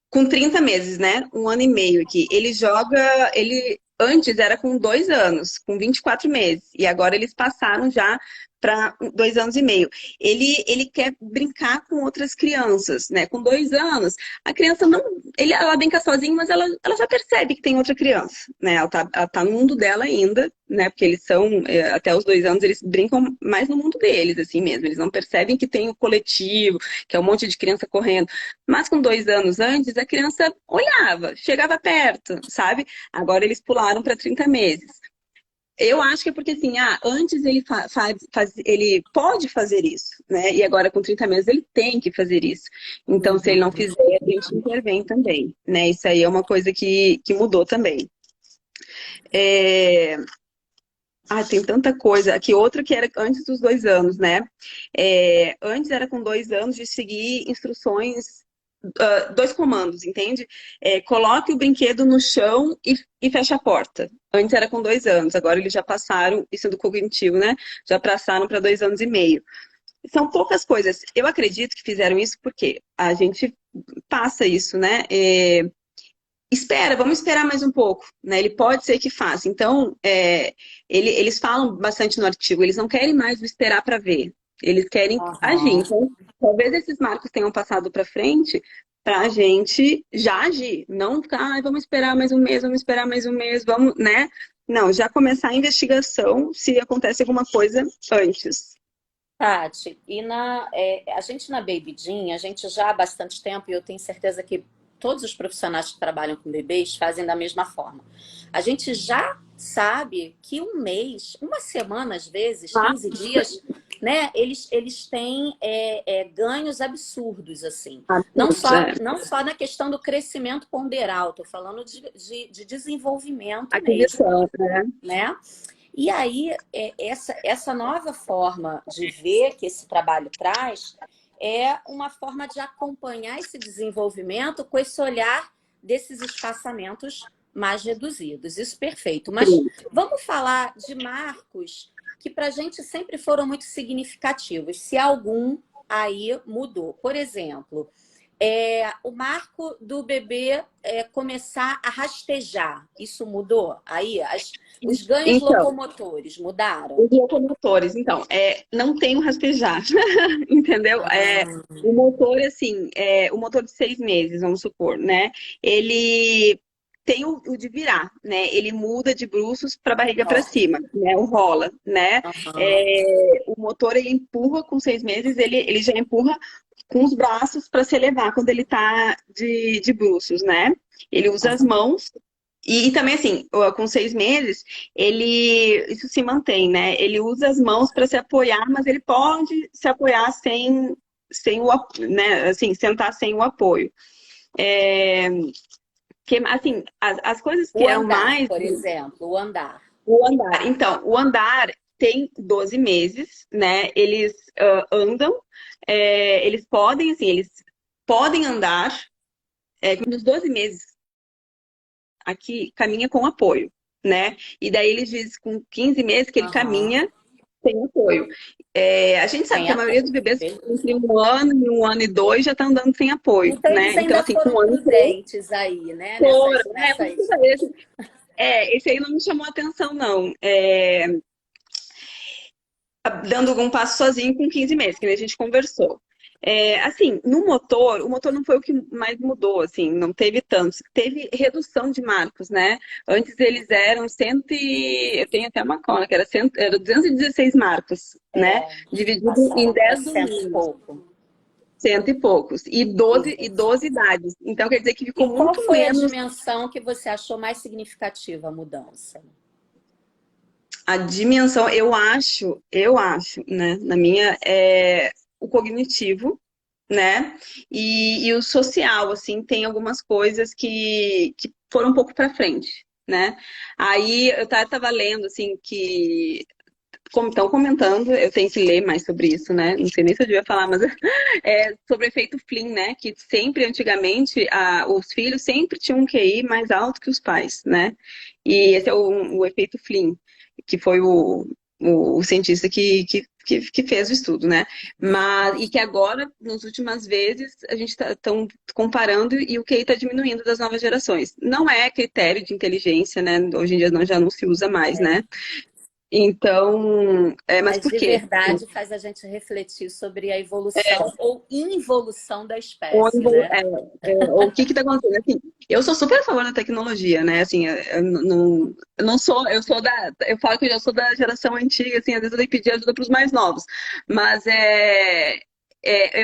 com 30 meses, né? 1 ano e meio aqui. Ele joga. Ele antes era com 2 anos, com 24 meses. E agora eles passaram já para 2 anos e meio. Ele quer brincar com outras crianças, né? Com 2 anos, a criança não. Ela brinca sozinha, mas ela já percebe que tem outra criança, né? Ela tá no mundo dela ainda, né? Porque eles são, até os 2 anos, eles brincam mais no mundo deles, assim mesmo. Eles não percebem que tem o coletivo, que é um monte de criança correndo. Mas com 2 anos antes, a criança olhava, chegava perto, sabe? Agora eles pularam para 30 meses. Eu acho que é porque assim, antes ele ele pode fazer isso, né? E agora com 30 meses ele tem que fazer isso. Então, se ele não Uhum. fizer, a gente intervém também, né? Isso aí é uma coisa que mudou também. É... tem tanta coisa. Aqui outra que era antes dos 2 anos, né? Antes era com 2 anos de seguir instruções, 2 comandos, entende? Coloque o brinquedo no chão e feche a porta. Antes era com 2 anos, agora eles já passaram, isso é do cognitivo, né? Já passaram para 2 anos e meio. São poucas coisas. Eu acredito que fizeram isso porque a gente passa isso, né? Espera, vamos esperar mais um pouco, né? Ele pode ser que faça. Então, eles falam bastante no artigo, eles não querem mais o esperar para ver, eles querem agir. Aham. Então, talvez esses marcos tenham passado para frente para a gente já agir, não ficar, vamos esperar mais um mês, vamos esperar mais um mês, vamos, né? Não, já começar a investigação se acontece alguma coisa antes. Tati, a gente na Baby Jean, a gente já há bastante tempo, e eu tenho certeza que todos os profissionais que trabalham com bebês fazem da mesma forma. A gente já sabe que um mês, uma semana às vezes, Tá? 15 dias, né, eles têm ganhos absurdos, assim. Não Adultos, só, não só na questão do crescimento ponderal, estou falando de desenvolvimento mesmo, aquisição, né? né? E aí, essa nova forma de ver que esse trabalho traz é uma forma de acompanhar esse desenvolvimento com esse olhar desses espaçamentos mais reduzidos. Isso perfeito. Mas Sim. vamos falar de marcos que para a gente sempre foram muito significativos, se algum aí mudou. Por exemplo, o marco do bebê começar a rastejar. Isso mudou? Aí, os ganhos Então, locomotores mudaram? os locomotores, então, não tem o rastejar, entendeu? O motor, assim, o motor de 6 meses, vamos supor, né? Ele. tem o de virar, né? Ele muda de bruços para barriga para Ó, cima, né? O rola, né? aham, O motor ele empurra com 6 meses, ele já empurra com os braços para se elevar quando ele está de bruços, né? Ele usa as aham. mãos. E também, assim, com 6 meses, isso se mantém, né? Ele usa as mãos para se apoiar, mas ele pode se apoiar né? Assim, sentar sem o apoio. É, assim, as coisas que O eram andar, mais por exemplo, o andar. o andar. Então, o andar tem 12 meses, né? Eles andam, eles podem, assim, eles podem andar nos 12 meses aqui, caminha com apoio, né? E daí eles dizem com 15 meses que ele Aham. caminha sem apoio. A gente sabe Sem que a maioria dos apoio. bebês Beleza. entre 1 ano e 1 ano e 2 já tá andando sem apoio, Então, eles né? Então, ainda assim, com foram 1 ano e 3, prudentes aí, né? foram, né? Por isso que eu Nessas... falei, esse aí não me chamou a atenção, não. Dando algum passo sozinho com 15 meses, que nem a gente conversou. Assim, no motor, o motor não foi o que mais mudou, assim, não teve tantos. Teve redução de marcos, né? Antes eles eram eu tenho até uma cola, que era 216 marcos, né? É, Dividido em passaram para 10 cento e domínios, pouco. cento e poucos, e Isso. 12 idades. Então quer dizer que E ficou qual muito foi a menos dimensão que você achou mais significativa a mudança? a dimensão, eu acho, né, na minha, o cognitivo, né? E o social, assim, tem algumas coisas que foram um pouco para frente, né? Aí eu tava lendo, assim, que como estão comentando, eu tenho que ler mais sobre isso, né? Não sei nem se eu devia falar, mas sobre o efeito Flynn, né? Que sempre, antigamente, os filhos sempre tinham um QI mais alto que os pais, né? E esse é o efeito Flynn, que foi o cientista que fez o estudo, né? E que agora, nas últimas vezes, a gente está comparando e o QI está diminuindo das novas gerações. Não é critério de inteligência, né? Hoje em dia já não se usa mais, né? Então, mas Mas por de quê? verdade faz a gente refletir sobre a evolução ou involução da Ou, espécie, né? ou o que está acontecendo? Assim, eu sou super a favor da tecnologia, né? Assim, eu não sou, eu falo que eu já sou da geração antiga, assim, às vezes eu tenho que pedir ajuda para os mais novos, mas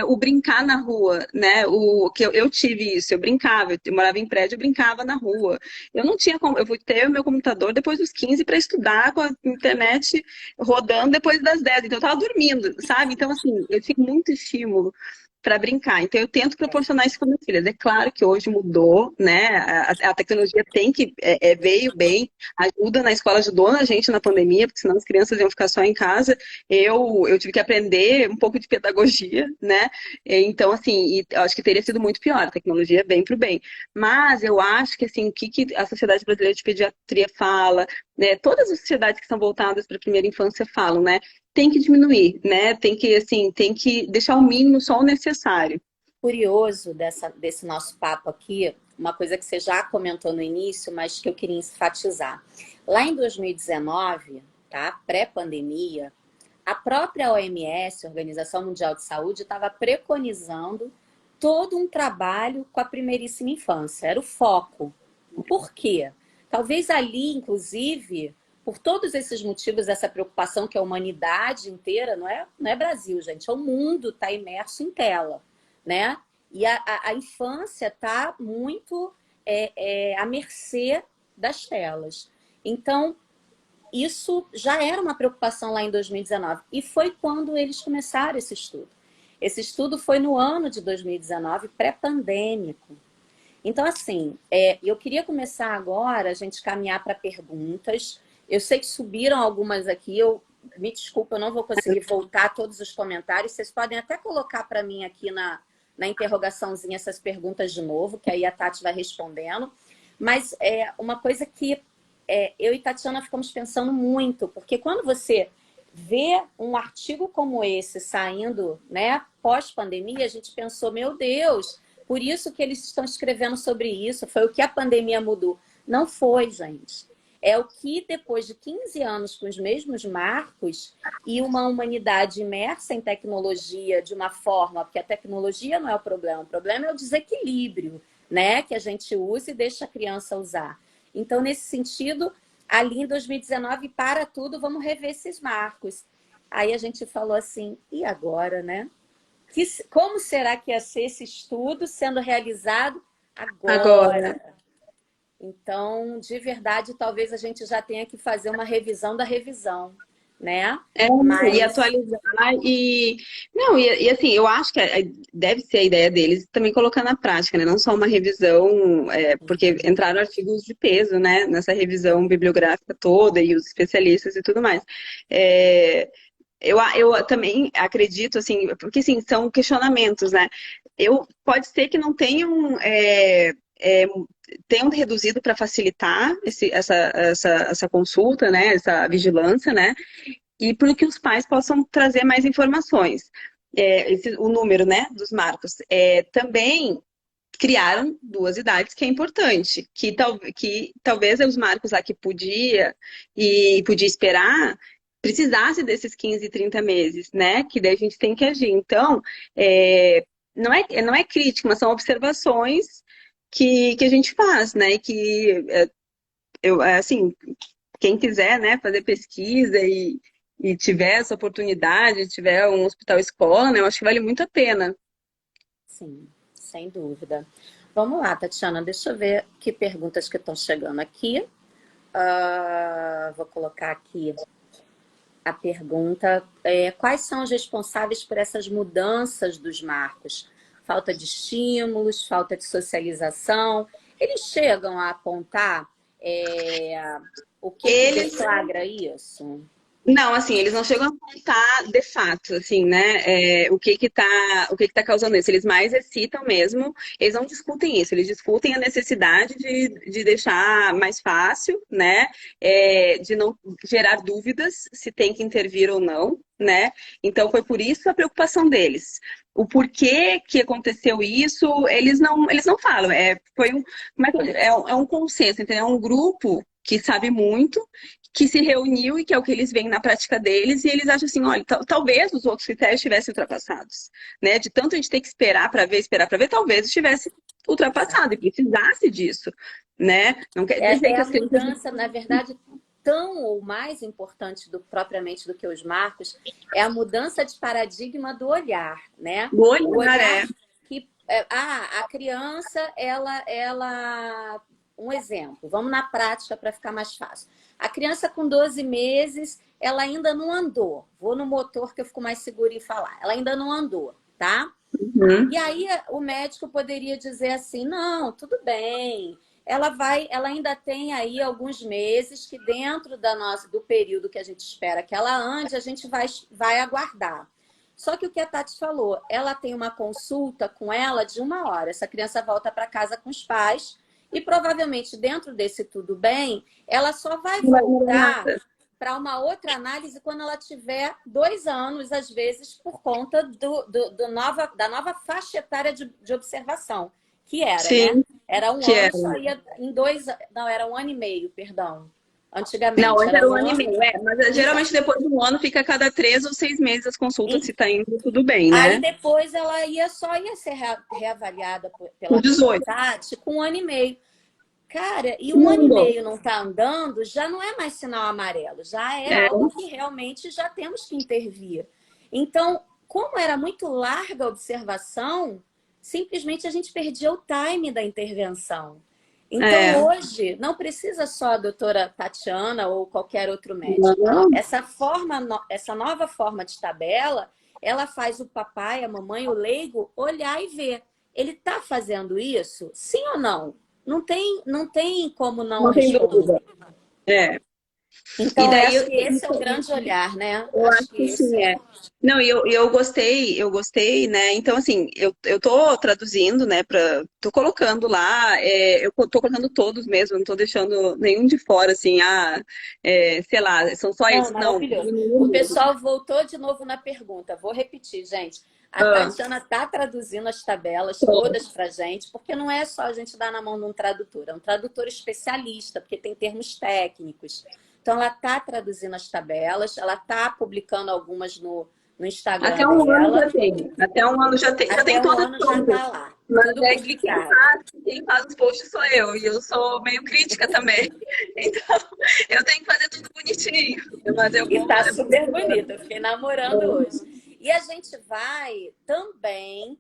o brincar na rua, né? O que eu tive isso, eu brincava, eu morava em prédio, eu brincava na rua. Eu não tinha como, eu fui ter o meu computador depois dos 15 para estudar com a internet rodando depois das 10, então eu tava dormindo, sabe? Então, assim, eu tinha muito estímulo para brincar. Então, eu tento proporcionar isso para minhas filhas. É claro que hoje mudou, né? A tecnologia veio bem, ajuda na escola, ajudou a gente na pandemia, porque senão as crianças iam ficar só em casa. Eu tive que aprender um pouco de pedagogia, né? Então, assim, eu acho que teria sido muito pior. A tecnologia vem para o bem. Mas eu acho que, assim, o que a Sociedade Brasileira de Pediatria fala, né? Todas as sociedades que são voltadas para a primeira infância falam, né? Tem que diminuir, né? Tem que deixar o mínimo só o necessário. Curioso desse nosso papo aqui, uma coisa que você já comentou no início, mas que eu queria enfatizar. Lá em 2019, tá? Pré-pandemia, a própria OMS, Organização Mundial de Saúde, estava preconizando todo um trabalho com a primeiríssima infância. Era o foco. Por quê? Talvez ali, inclusive, por todos esses motivos, essa preocupação que a humanidade inteira, não é Brasil, gente, é o mundo está imerso em tela, né? E a infância está muito à mercê das telas. Então, isso já era uma preocupação lá em 2019. E foi quando eles começaram esse estudo. Esse estudo foi no ano de 2019, pré-pandêmico. Então, assim, eu queria começar agora, a gente caminhar para perguntas. Eu sei que subiram algumas aqui, me desculpa, eu não vou conseguir voltar a todos os comentários. Vocês podem até colocar para mim aqui na interrogaçãozinha essas perguntas de novo, que aí a Tati vai respondendo. Mas uma coisa que eu e Tatiana ficamos pensando muito, porque quando você vê um artigo como esse saindo, né, pós-pandemia, a gente pensou, meu Deus, por isso que eles estão escrevendo sobre isso, foi o que a pandemia mudou. Não foi, gente. É o que depois de 15 anos com os mesmos marcos e uma humanidade imersa em tecnologia de uma forma, porque a tecnologia não é o problema é o desequilíbrio, né? Que a gente usa e deixa a criança usar. Então, nesse sentido, ali em 2019, para tudo, vamos rever esses marcos. Aí a gente falou assim, e agora, né? Como será que ia ser esse estudo sendo realizado Agora. agora? Então, de verdade, talvez a gente já tenha que fazer uma revisão da revisão, né? E Mas, atualizar e não e assim eu acho que deve ser a ideia deles também colocar na prática, né? Não só uma revisão, porque entraram artigos de peso, né? Nessa revisão bibliográfica toda e os especialistas e tudo mais. É, eu também acredito, assim, porque assim, são questionamentos, né? Pode ser que não tenham reduzido para facilitar essa consulta, né? Essa vigilância, né? E para que os pais possam trazer mais informações. O número, né, dos marcos. Também criaram duas idades, que é importante, que talvez os marcos lá que podia esperar, precisasse desses 15, 30 meses, né? Que daí a gente tem que agir. Então, não é crítica, mas são observações que a gente faz, né? E que assim, quem quiser, né, fazer pesquisa e tiver essa oportunidade, tiver um hospital escola, né, eu acho que vale muito a pena. sim, sem dúvida. Vamos lá, Tatiana, deixa eu ver que perguntas que estão chegando aqui. Vou colocar aqui a pergunta: quais são os responsáveis por essas mudanças dos marcos? Falta de estímulos, falta de socialização. Eles chegam a apontar o que Eles deflagra isso? Não, assim, eles não chegam a apontar de fato, assim, né, o que que tá causando isso. Eles mais excitam mesmo, eles não discutem isso, eles discutem a necessidade de deixar mais fácil, né, de não gerar dúvidas se tem que intervir ou não, né. Então, foi por isso a preocupação deles. O porquê que aconteceu isso, eles não falam. É um consenso, entendeu? É um grupo que sabe muito, que se reuniu e que é o que eles veem na prática deles, e eles acham assim, olha, talvez os outros critérios estivessem ultrapassados, né? De tanto a gente ter que esperar para ver, talvez estivesse ultrapassado e precisasse disso, né? Não quer dizer É que a as crianças mudança, na verdade, tão ou mais importante propriamente do que os marcos, é a mudança de paradigma do olhar, né? do O olhar olhar que a criança, um exemplo, vamos na prática para ficar mais fácil. A criança com 12 meses, ela ainda não andou. Vou no motor que eu fico mais segura em falar. Ela ainda não andou, tá? Uhum. E aí o médico poderia dizer assim: não, tudo bem. Ela ainda tem aí alguns meses que dentro do período que a gente espera que ela ande, a gente vai aguardar. Só que o que a Tati falou, ela tem uma consulta com ela de 1 hora. Essa criança volta para casa com os pais e provavelmente dentro desse tudo bem, ela só vai Não vai mudar voltar nada. para uma outra análise quando ela tiver 2 anos, às vezes, por conta da nova faixa etária de observação, que era, né? Sim, Era um que é. ano, só ia em 2 anos. Não, era 1 ano e meio, perdão. Não, Antigamente, antes era era um um ano e ano. meio, mas geralmente depois de um ano fica a cada 3 ou 6 meses as consultas, se tá indo tudo bem, Aí né? depois ela só ia ser reavaliada Com pela 18. Tati com 1 ano e meio. Cara, e um Não ano e mudou. meio não tá andando, já não é mais sinal amarelo, já é É, algo que realmente já temos que intervir. Então, como era muito larga a observação, simplesmente a gente perdia o time da intervenção. Então, é. hoje, não precisa só a doutora Tatiana ou qualquer outro médico. Não, Essa nova forma de tabela, ela faz o papai, a mamãe, o leigo olhar e ver. Ele está fazendo isso? Sim ou não? Não tem como não não tem dúvida. responder. É. E Então, eu daí acho que esse é o grande olhar, né? eu Acho acho que que esse sim, é. é. Não, e eu gostei, né? Então, assim, eu tô traduzindo, né, tô colocando lá, eu tô colocando todos mesmo, não tô deixando nenhum de fora, assim, sei lá, são só Não, esses, não, maravilhoso. diminuiu O mesmo. pessoal voltou de novo na pergunta. Vou repetir, gente. A Ah, Tatiana está traduzindo as tabelas tô. todas para gente, porque não é só a gente dar na mão de um tradutor, é um tradutor especialista, porque tem termos técnicos. Então, ela está traduzindo as tabelas, ela está publicando algumas no Instagram Até um ano dela. já tem, até um ano já tem Até um todas ano já prontas. está lá, Mas tudo é que quem publicado. quem faz os posts sou eu, e eu sou meio crítica também. Então, eu tenho que fazer tudo bonitinho. Mas eu E vou. tá super bonito, eu fiquei namorando hoje. E a gente vai também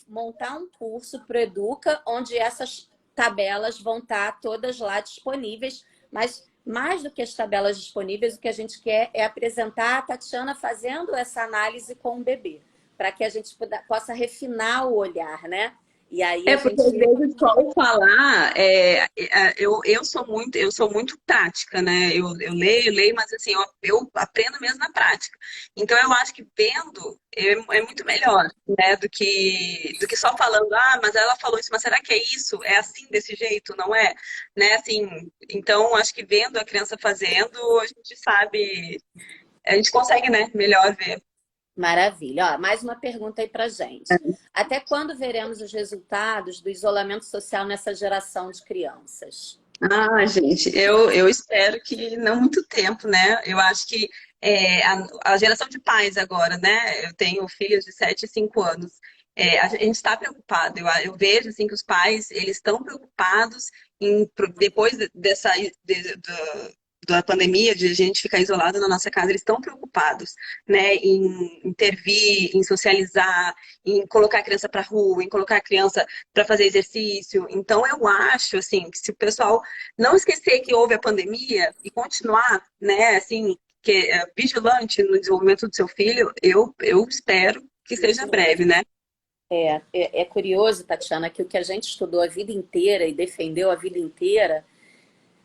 montar um curso pro Educa, onde essas tabelas vão estar todas lá disponíveis, mas mais do que as tabelas disponíveis, o que a gente quer é apresentar a Tatiana fazendo essa análise com o bebê, para que a gente possa refinar o olhar, né? E aí a É porque às gente. vezes só o falar, eu sou muito prática, né? Eu leio, mas assim, eu aprendo mesmo na prática. Então eu acho que vendo é muito melhor, né? Do que só falando, ah, mas ela falou isso, mas será que é isso? É assim, desse jeito, não é? Né? Assim, então acho que vendo a criança fazendo, a gente sabe, a gente consegue, né, melhor ver. Maravilha. Ó, mais uma pergunta aí pra gente. Até quando veremos os resultados do isolamento social nessa geração de crianças? Ah, gente, eu espero que não muito tempo, né? Eu acho que a geração de pais agora, né? Eu tenho filhos de 7 e 5 anos. A gente está preocupado. Eu vejo assim que os pais eles estão preocupados depois da pandemia, de a gente ficar isolado na nossa casa, eles estão preocupados, né? Em intervir, em socializar, em colocar a criança para rua, em colocar a criança para fazer exercício. Então, eu acho assim que se o pessoal não esquecer que houve a pandemia e continuar, né, assim, vigilante no desenvolvimento do seu filho, eu espero que seja breve, né? É curioso, Tatiana, que o que a gente estudou a vida inteira e defendeu a vida inteira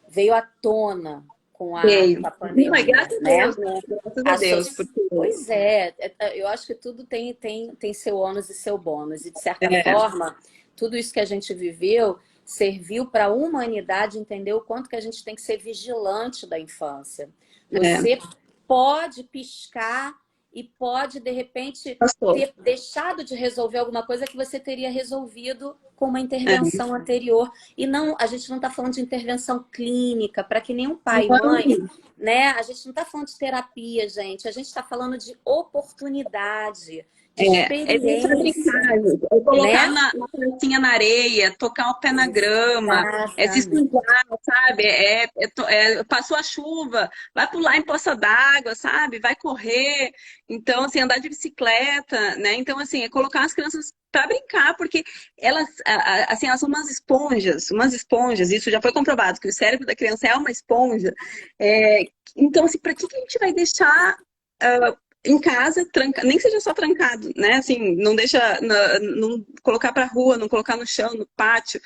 veio à tona com Veio. com a Não, é pandemia, graças a né? Deus, né? Graças a Deus, porque Pois eu acho que tudo tem seu ônus e seu bônus. E, de certa é, forma, tudo isso que a gente viveu serviu para a humanidade entender o quanto que a gente tem que ser vigilante da infância. é, Você pode piscar e pode, de repente, passou. ter deixado de resolver alguma coisa que você teria resolvido com uma É. intervenção anterior. E não, a gente não está falando de intervenção clínica, para que nenhum pai e mãe, Não, né? A gente não está falando de terapia, gente. A gente está falando de oportunidade, de é deixar experiência, brincar, gente. É colocar né? na pracinha na areia, tocar o pé na grama, se Exatamente. sujar, sabe? Passou a chuva, vai pular em poça d'água, sabe? Vai correr. Então, assim, andar de bicicleta, né? Então, assim, é colocar as crianças para brincar, porque assim, elas são umas esponjas, isso já foi comprovado, que o cérebro da criança é uma esponja. É, então, assim, para que a gente vai deixar em casa, nem que seja só trancado, né? Assim, não deixa, não colocar para rua, não colocar no chão, no pátio.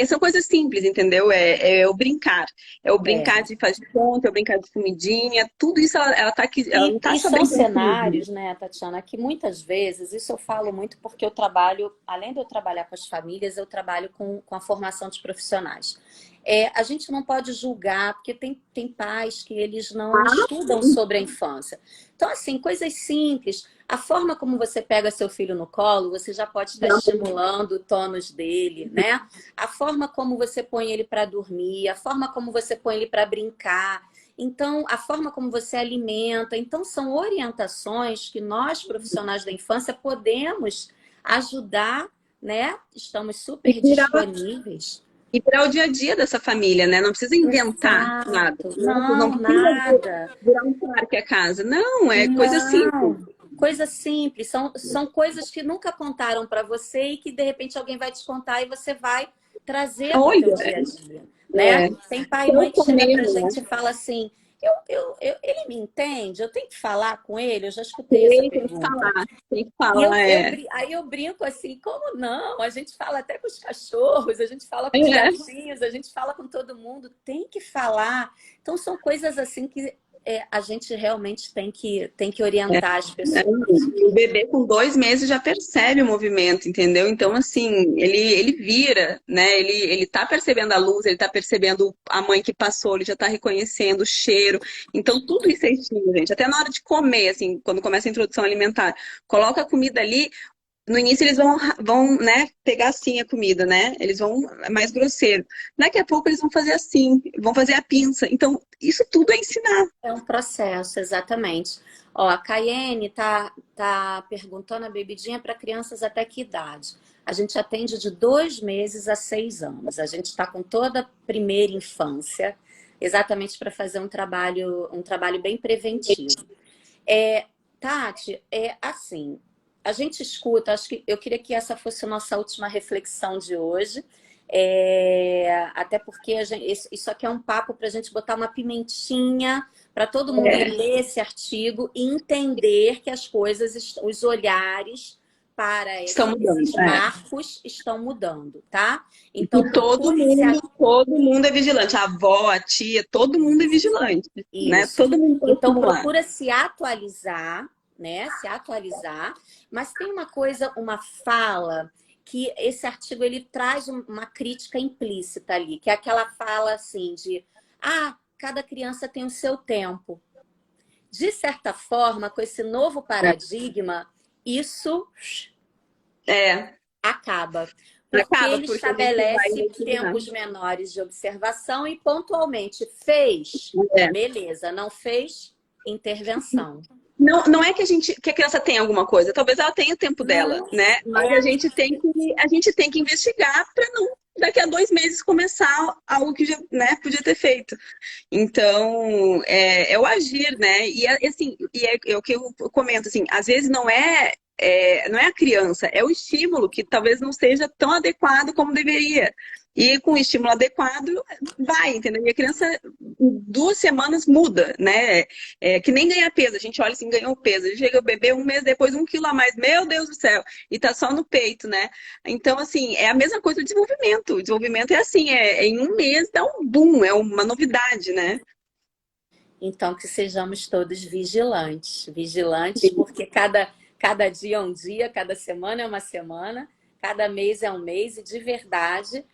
São coisas simples, entendeu? É o brincar. É o É. brincar de fazer conta, é o brincar de comidinha. Tudo isso ela tá aqui, ela não tá E só são brincando comigo. cenários, né, Tatiana, que muitas vezes, isso eu falo muito porque eu trabalho, além de eu trabalhar com as famílias, eu trabalho com a formação de profissionais. A gente não pode julgar, porque tem pais que eles não estudam sobre a infância. Então, assim, coisas simples. A forma como você pega seu filho no colo, você já pode estar estimulando o tônus dele, né? A forma como você põe ele para dormir, a forma como você põe ele para brincar. Então, a forma como você alimenta. Então, são orientações que nós, profissionais da infância, podemos ajudar, né? Estamos E super virar, disponíveis. e virar o dia a dia dessa família, né? Não precisa inventar nada, Exato. né? Não Não, precisa nada. virar um parque a casa. Não, é coisa simples. Não. Coisa simples. São coisas que nunca contaram para você e que, de repente, alguém vai te contar e você vai trazer para o teu Olha, dia a dia, né? Tem pai e eu mãe que chega comer, para a né? gente e fala assim, ele me entende? Eu tenho que falar com ele? Eu já escutei essa Tem que pergunta. falar, tem que E falar, aí eu brinco assim, como não? A gente fala até com os cachorros, a gente fala com os é. gatinhos, a gente fala com todo mundo, tem que falar. Então são coisas assim que a gente realmente tem que orientar as pessoas. O bebê com 2 meses já percebe o movimento, entendeu? Então, assim, ele vira, né? Ele tá percebendo a luz, ele tá percebendo a mãe que passou, ele já tá reconhecendo o cheiro. Então, tudo isso é estímulo, gente. Até na hora de comer, assim, quando começa a introdução alimentar, coloca a comida ali. No início eles vão, né, pegar assim a comida, né? Eles vão é mais grosseiro. Daqui a pouco eles vão fazer assim, vão fazer a pinça. Então, isso tudo é ensinar. É um processo, exatamente. Ó, a Caiane tá perguntando a bebidinha para crianças até que idade? A gente atende de 2 meses a 6 anos. A gente está com toda a primeira infância, exatamente para fazer um trabalho bem preventivo. É, Tati, é assim, a gente escuta, acho que eu queria que essa fosse a nossa última reflexão de hoje. Até porque isso aqui é um papo para a gente botar uma pimentinha para todo mundo ir É, ler esse artigo e entender que as coisas, os olhares para estão mudando. esses É. marcos estão mudando, tá? E Então procure se todo mundo é vigilante. A avó, a tia, todo mundo é vigilante, né? isso. Todo mundo pode Então simular. procura se atualizar, né? Se atualizar. Mas tem uma coisa, uma fala que esse artigo ele traz uma crítica implícita ali, que é aquela fala assim de cada criança tem o seu tempo. De certa forma, com esse novo paradigma, isso É, acaba. Porque acaba ele porque a gente vai estabelece investigar. tempos menores de observação e pontualmente fez, É. beleza, não fez, intervenção. Não, não é que a criança tenha alguma coisa, talvez ela tenha o tempo dela, Não, né? Mas é, a gente tem que investigar para não daqui a 2 meses começar algo que já, né, podia ter feito. Então, é o agir, né? E assim, é o que eu comento, assim, às vezes não é a criança, é o estímulo que talvez não seja tão adequado como deveria. E com o estímulo adequado, vai, entendeu? E a criança, em 2 semanas, muda, né? É que nem ganhar peso. A gente olha assim, ganhou peso. Chega o bebê 1 mês depois, 1 quilo a mais. Meu Deus do céu! E tá só no peito, né? Então, assim, é a mesma coisa do desenvolvimento. O desenvolvimento é assim, em 1 mês dá um boom, é uma novidade, né? então que sejamos todos vigilantes. Vigilantes porque cada dia é um dia, cada semana é uma semana, cada mês é um mês e de verdade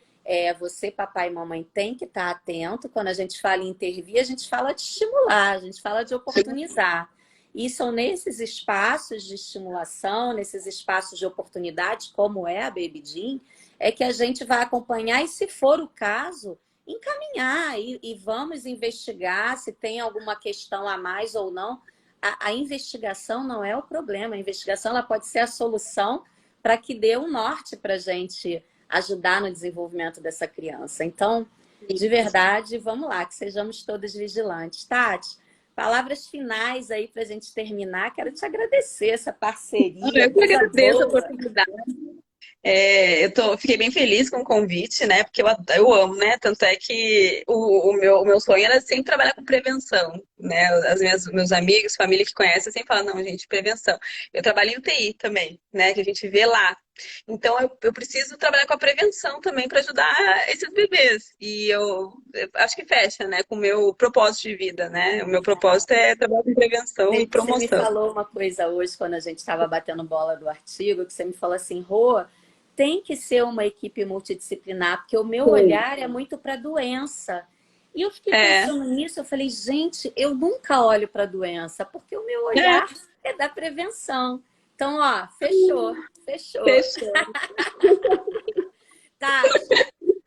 você, papai e mamãe, tem que estar atento. Quando a gente fala em intervir, a gente fala de estimular, a gente fala de oportunizar. E são nesses espaços de estimulação, nesses espaços de oportunidade, como é a Baby Jean, é que a gente vai acompanhar e, se for o caso, encaminhar e vamos investigar se tem alguma questão a mais ou não. A investigação não é o problema, a investigação ela pode ser a solução para que dê um norte para a gente ajudar no desenvolvimento dessa criança. Então, de verdade, vamos lá, que sejamos todos vigilantes. Tati, palavras finais aí para a gente terminar. Quero te agradecer essa parceria, Eu que coisa agradeço a boa. oportunidade. Fiquei bem feliz com o convite, né? Porque eu amo, né? Tanto é que o meu sonho era sempre trabalhar com prevenção, né? Meus amigos, família que conhecem, sempre falam, não, gente, prevenção. Eu trabalho em UTI também, né? Que a gente vê lá. Então, eu preciso trabalhar com a prevenção também para ajudar esses bebês. E eu acho que fecha, né? Com o meu propósito de vida, né? O meu propósito é trabalhar com prevenção e Você me promoção. falou uma coisa hoje, quando a gente estava batendo bola do artigo, que você me falou assim, Rô, tem que ser uma equipe multidisciplinar, porque o meu Sim. olhar é muito para a doença. E eu fiquei É, pensando nisso, eu falei, gente, eu nunca olho para a doença, porque o meu olhar é da prevenção. Então, ó, fechou, fechou. fechou. Tati,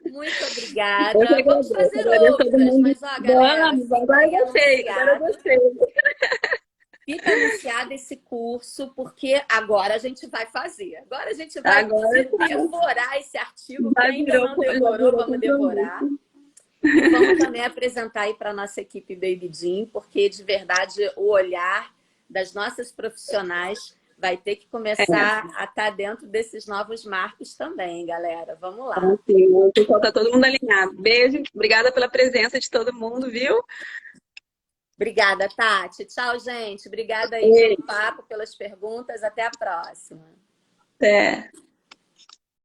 muito Eu que obrigada. Vamos agradeço, fazer agradeço todo outras, mundo. mas ó, galera, Vamos, fica agora aí eu gostei, agora eu anunciado. gostei. Fica anunciado esse curso, porque agora a gente vai fazer. Agora a gente vai Agora devorar esse artigo. já Quem ainda virou, não já devorou, virou vamos devorar. compromisso. E vamos também apresentar aí para a nossa equipe Baby Jean, porque de verdade o olhar das nossas profissionais vai ter que começar a estar dentro desses novos marcos também, galera. Vamos lá. Assim, o pessoal tá todo mundo alinhado. Beijo, obrigada pela presença de todo mundo, viu? Obrigada, Tati. Tchau, gente. Obrigada aí pelo Beijo, papo, pelas perguntas. Até a próxima. até.